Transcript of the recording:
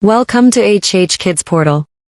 Welcome to HH Kids Portal.